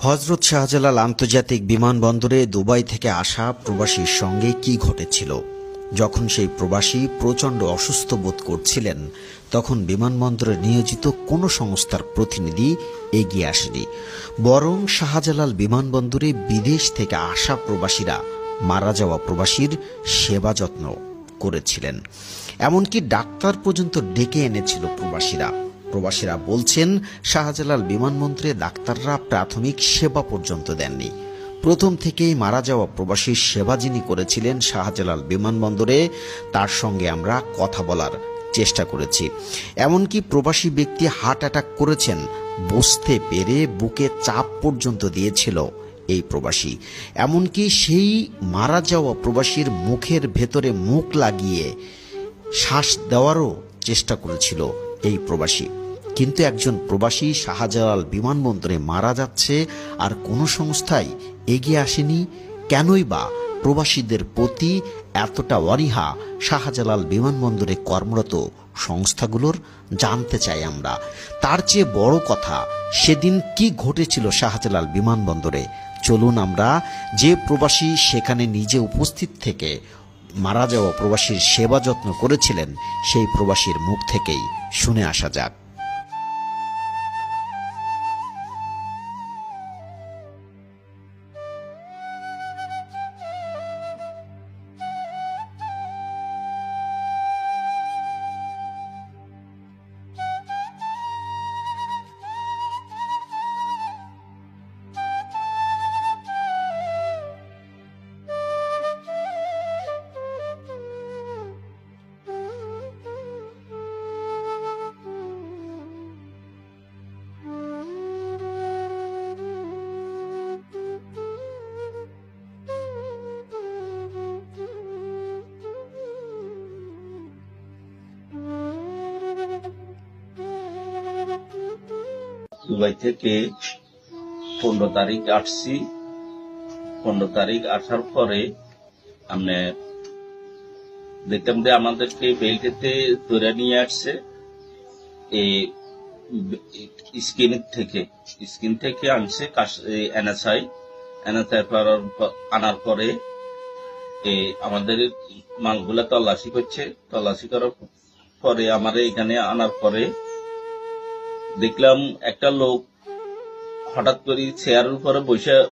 হযরত শাহজালাল আন্তর্জাতিক বিমানবন্দরে দুবাই থেকে আসা প্রবাসীর সঙ্গে কি ঘটেছিল? যখন সেই প্রবাসী প্রচণ্ড অসুস্থ বোধ করছিলেন, তখন বিমানবন্দরে নিয়োজিত কোনো সংস্থার প্রতিনিধি এগিয়ে আসেনি, বরং শাহজালাল বিমানবন্দরে বিদেশ থেকে আসা প্রবাসীরা মারা যাওয়া প্রবাসীর সেবা যত্ন করেছিলেন। এমনকি ডাক্তার পর্যন্ত ডেকে এনেছিল প্রবাসীরা বলছেন, শাহজালাল বিমানবন্দরে ডাক্তাররা প্রাথমিক সেবা পর্যন্ত দেননি। প্রথম থেকেই মারা যাওয়া প্রবাসীর সেবা যিনি করেছিলেন শাহজালাল বিমানবন্দরে, তার সঙ্গে আমরা কথা বলার চেষ্টা করেছি। এমনকি প্রবাসী ব্যক্তি হার্ট অ্যাটাক করেছেন, বসতে পেরে বুকে চাপ পর্যন্ত দিয়েছিল এই প্রবাসী। এমনকি সেই মারা যাওয়া প্রবাসীর মুখের ভেতরে মুখ লাগিয়ে শ্বাস দেওয়ারও চেষ্টা করেছিল এই প্রবাসী। কিন্তু একজন প্রবাসী শাহজালাল বিমানবন্দরে মারা যাচ্ছে আর কোনো সংস্থাই এগিয়ে আসেনি। কেনই বা প্রবাসীদের প্রতি এতটা অনীহা শাহজালাল বিমানবন্দরে কর্মরত সংস্থাগুলোর, জানতে চাই আমরা। তার চেয়ে বড় কথা, সেদিন কি ঘটেছিল শাহজালাল বিমানবন্দরে? চলুন আমরা যে প্রবাসী সেখানে নিজে উপস্থিত থেকে মারা যাওয়া প্রবাসীর সেবা যত্ন করেছিলেন, সেই প্রবাসীর মুখ থেকেই শুনে আসা যাক। দুবাই থেকে 15 তারিখ আসছি। 15 তারিখ আসার পরে আমরা দেখলাম যে আমাদেরকে বেল্টেতে ধরে নিয়ে আসছে স্কিন থেকে আনছে এনএসআই আনার পরে আমাদের মালগুলা তল্লাশি করছে। তল্লাশি করার পরে আমাদের এখানে আনার পরে দেখলাম একটা লোক হঠাৎ করে চেয়ারের উপরে